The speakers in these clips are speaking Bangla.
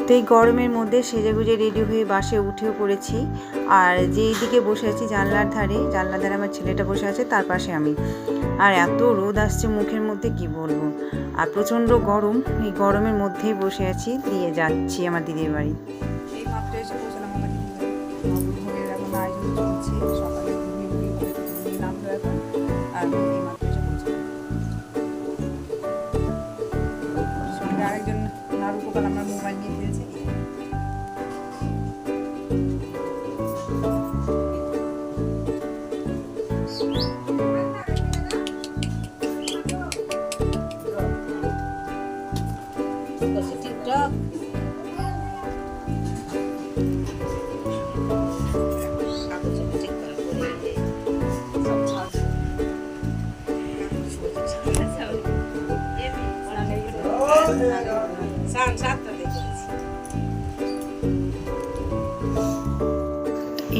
তো এই গরমের মধ্যে সেজেগুজে রেডি হয়ে বাসে উঠেও পড়েছি। আর যেই দিকে বসে আছি জানলার ধারে আমার ছেলেটা বসে আছে, তার পাশে আমি। আর এত রোদ আসছে মুখের মধ্যে কি বলবো, আর প্রচণ্ড গরম। এই গরমের মধ্যেই বসে আছি, দিয়ে যাচ্ছি আমার দিদির বাড়ি। এই মাত্র এসে পৌঁছলাম আমার দিদির বাড়ি। ভোগের এখন আয়োজন চলছে, সকালে নামলো এখন, আর এই মাত্র এসে পৌঁছলাম। সঙ্গে আরেকজন নাড়ু গোপাল আমার মোবাইল নিয়ে ফেলছে।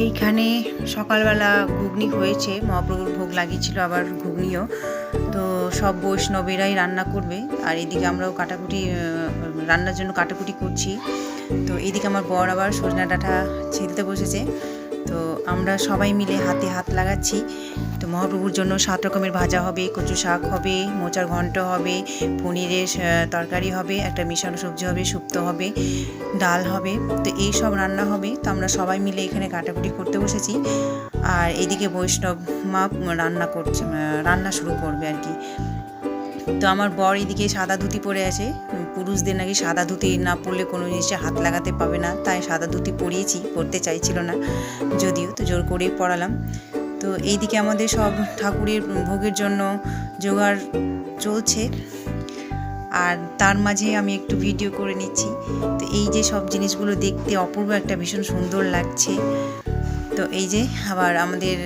এইখানে সকালবেলা ঘুগনি হয়েছে, মহাপ্রভুর ভোগ লাগিয়েছিল, আবার ঘুগনিও। তো সব বৈষ্ণবেরাই রান্না করবে, আর এদিকে আমরাও রান্নার জন্য কাটাকুটি করছি। তো এদিকে আমার বর আবার সজনা ডাঁটা ছিলতে বসেছে। তো আমরা সবাই মিলে হাতে হাত লাগাচ্ছি। তো মহাপ্রভুর জন্য 7 রকমের ভাজা হবে, কচু শাক হবে, মোচার ঘন্ট হবে, পনিরের তরকারি হবে, একটা মিশানো সবজি হবে, শুক্তো হবে, ডাল হবে। তো এই সব রান্না হবে। তো আমরা সবাই মিলে এখানে কাটাকুটি করতে বসেছি। আর এদিকে বৈষ্ণব মা রান্না শুরু করবে আর কি। তো আমার বর এদিকে সাদা ধুতি পরে আছে। পুরুষদের নাকি সাদা ধুতি না পরলে কোনো জিনিসে হাত লাগাতে পাবে না, তাই সাদা ধুতি পরিয়েছি। পরতে চাইছিল না যদিও, তো জোর করেই পরালাম। তো এইদিকে আমাদের সব ঠাকুরের ভোগের জন্য জোগাড় চলছে, আর তার মাঝে আমি একটু ভিডিও করে নিচ্ছি। তো এই যে সব জিনিসগুলো দেখতে অপূর্ব একটা ভীষণ সুন্দর লাগছে। তো এই যে আবার আমাদের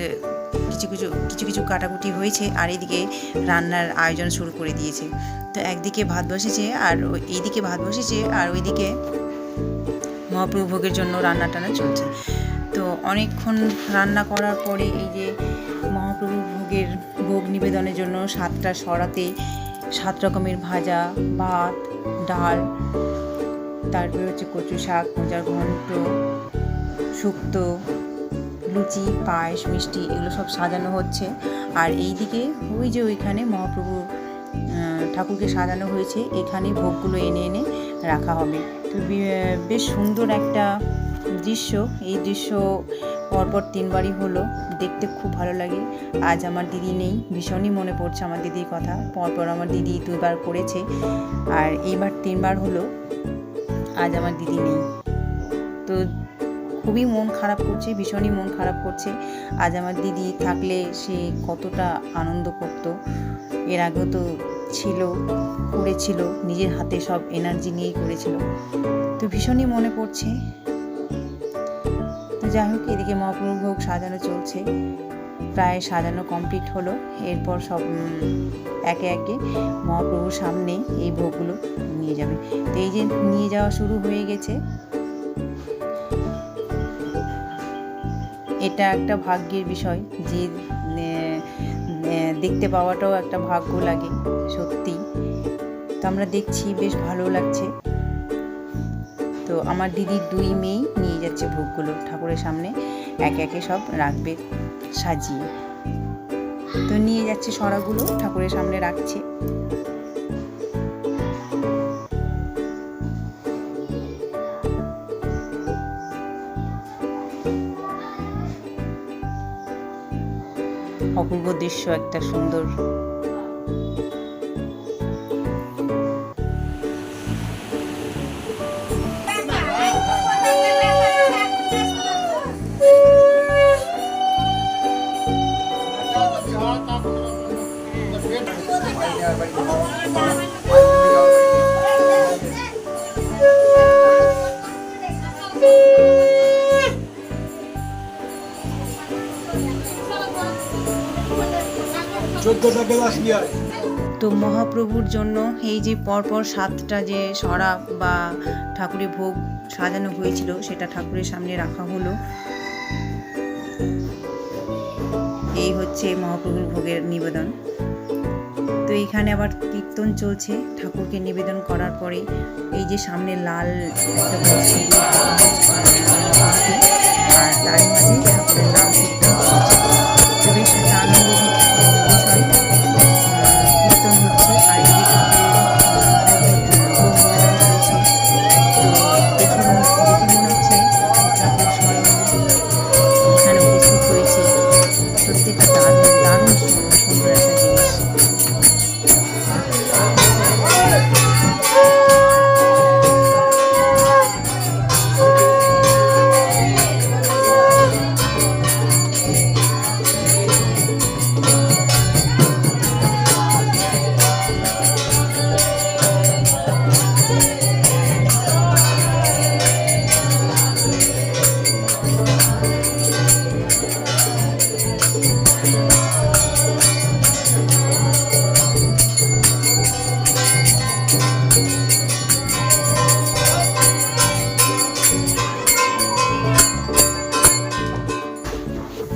কিছু কিছু কাটাকুটি হয়েছে, আর এইদিকে রান্নার আয়োজন শুরু করে দিয়েছে। তো একদিকে ভাত বসেছে, আর এইদিকে ভাত বসেছে, আর ওইদিকে মহাপ্রভু ভোগের জন্য রান্না টানা চলছে। তো অনেকক্ষণ রান্না করার পরে এই যে মহাপ্রভু ভোগ নিবেদনের জন্য 7টা সরাতে 7 রকমের ভাজা, ভাত, ডাল, তারপরে হচ্ছে কচু শাক, মোচার ঘন্ট, শুক্তো, লুচি, পায়েস, মিষ্টি, এগুলো সব সাজানো হচ্ছে। আর এইদিকে ওই যে ওইখানে মহাপ্রভু ঠাকুরকে সাজানো হয়েছে, এখানে ভোগগুলো এনে এনে রাখা হবে। তো বেশ সুন্দর একটা দৃশ্য। এই দৃশ্য পরপর 3বারই হলো, দেখতে খুব ভালো লাগে। আজ আমার দিদি নেই, ভীষণই মনে পড়ছে আমার দিদির কথা। পরপর আমার দিদি 2বার করেছে, আর এইবার 3বার হলো। আজ আমার দিদি নেই, তো খুবই মন খারাপ করছে, ভীষণই মন খারাপ করছে। আজ আমার দিদি থাকলে সে কতটা আনন্দ করত। এর আগেও তো করেছিল, নিজের হাতে সব এনার্জি নিয়েই করেছিল। তো ভীষণই মনে পড়ছে। তো যাই হোক, এদিকে মহাপ্রভু ভোগ সাজানো চলছে, প্রায় সাজানো কমপ্লিট হলো। এরপর সব একে একে মহাপ্রভুর সামনে এই ভোগগুলো নিয়ে যাবে। তো এই যে নিয়ে যাওয়া শুরু হয়ে গেছে। এটা একটা ভাগ্যের বিষয়, যে দেখতে পাওয়াটাও একটা ভাগ্য লাগে সত্যি। তো আমরা দেখছি, বেশ ভালো লাগছে। তো আমার দিদির 2 মেয়েই নিয়ে যাচ্ছে ভোগগুলো ঠাকুরের সামনে, একে একে সব রাখবে সাজিয়ে। তো নিয়ে যাচ্ছে সরাগুলো ঠাকুরের সামনে রাখছে। অপূর্ব দৃশ্য, একটা সুন্দর। তো মহাপ্রভুর জন্য এই যে পরপর 7টা যে সরা বা ঠাকুরের ভোগ সাজানো হয়েছিল, সেটা ঠাকুরের সামনে রাখা হলো। এই হচ্ছে মহাপ্রভুর ভোগের নিবেদন। তো এইখানে আবার তীর্থ কীর্তন চলছে ঠাকুরকে নিবেদন করার পরে। এই যে সামনে লাল একটা বস্ত্র দিয়ে আর তারই মাঝে ঠাকুরের নাম কীর্তন চলছে। তো বেশ একটা আনন্দ বিষয়। কীর্তন হচ্ছে আর এই যে ঠাকুরের ভোগ নিবেদন চলছে। তো দেখে মনে হচ্ছে ঠাকুর স্বয়ং এখানে উপস্থিত হয়েছে। সত্যি একটা দারুণ সুন্দর একটা জিনিস।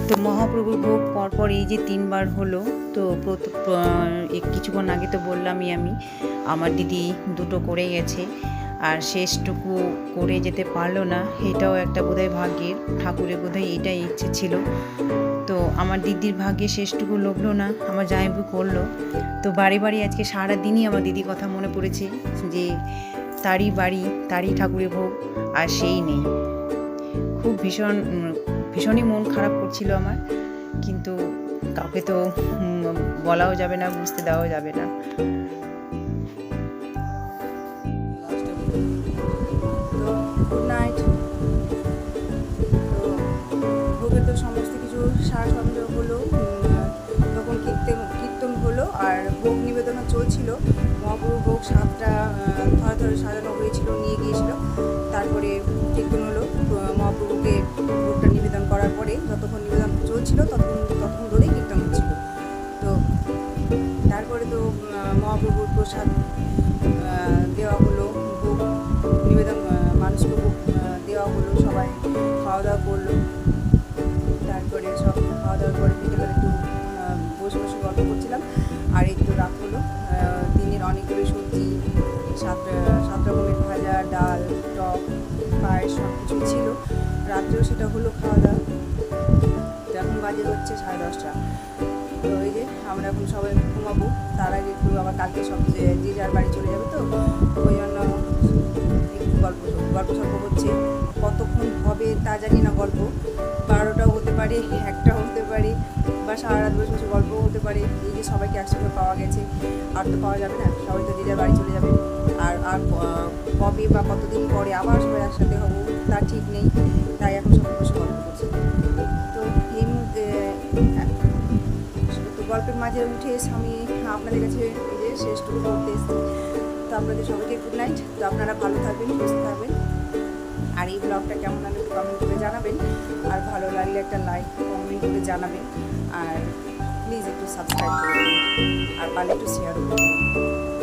তো মহাপ্রভুর ভোগ পরপর এই যে 3 বার হলো। তো কিছুক্ষণ আগে তো বললামই আমি, আমার দিদি 2টো করে গেছে আর শেষটুকু করে যেতে পারলো না। এটাও একটা বোধহয় ভাগ্যের, ঠাকুরের বোধহয় এটাই ইচ্ছে ছিল। তো আমার দিদির ভাগ্যে শেষটুকু লগলো না, আমার জামাইবু করলো। তো বাড়ি আজকে সারাদিনই আমার দিদির কথা মনে পড়েছে যে তারই বাড়ি, তারই ঠাকুরের ভোগ আর সেই নেই। খুব ভীষণই মন খারাপ করছিল আমার, কিন্তু কাউকে তো বলাও যাবে না, বুঝতে দেওয়াও যাবে না। তো গুড নাইট। তো ভোগের তো সমস্ত কিছু সারা সরঞ্জাম হলো, তখন কীর্তন হলো আর ভোগ নিবেদনও চলছিল। মহাপ্রভু ভোগ 7টা ধরে সাজানো হয়েছিল, নিয়ে গিয়েছিল। তারপরে কীর্তন হলো, মহাপ্রভুকে ভোগটা নিবেদন করার পরে যতক্ষণ নিবেদন চলছিল ততক্ষণ ধরেই কীর্তন হচ্ছিল। তো তারপরে তো মহাপ্রভুর প্রসাদ দেওয়া হলো, ভোগ নিবেদন মানুষকে ভোগ দেওয়া হলো, সবাই খাওয়া দাওয়া করলো। তারপরে সব খাওয়া দাওয়ার পরে বিকেলবেলা একটু বসে গল্প করছিলাম। আর একটু রাত হলো, দিনের অনেকগুলো সবজি, 7 রকমের ভাজা, ডাল, টক, পায়েস সব কিছু ছিল। রাত্রেও সেটা হলো খাওয়া দাওয়া। তো এখন বাজে হচ্ছে 10:30। তো এই যে আমরা এখন সবাই ঘুমাবো, তার আগে একটু আবার কালকে সব যে যার বাড়ি চলে যাবে। তো ওই জন্য একটু গল্প সল্প হচ্ছে। কতক্ষণ হবে তা জানি না, গল্প 12টাও হতে পারে, 1টাও হতে পারে, বা সারা রাত বসে গল্পও হতে পারে। এই যে সবাইকে একসঙ্গে পাওয়া গেছে, আর তো পাওয়া যাবে না, সবাই তো যার বাড়ি চলে যাবে। আর কবে বা কতদিন পরে আবার সবাই একসাথে হবো তা ঠিক নেই, তাই এখন সবাই বসে গল্প করছে। তো এই মুহূর্তে গল্পের মাঝে উঠে আমি আপনাদের কাছে এই যে শেষটুকু করতে এসেছি। তো আপনাদের সবাইকে গুড নাইট। তো আপনারা ভালো থাকবেন, সুস্থ থাকবেন। আর এই ব্লগটা কেমন লাগলে একটু কমেন্ট করে জানাবেন, আর ভালো লাগলে একটা লাইক কমেন্ট করে জানাবেন, আর প্লিজ একটু সাবস্ক্রাইব করে দেবেন, আর পারলে একটু শেয়ারও করবেন।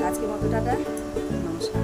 আজকের মতো টাটা, নমস্কার।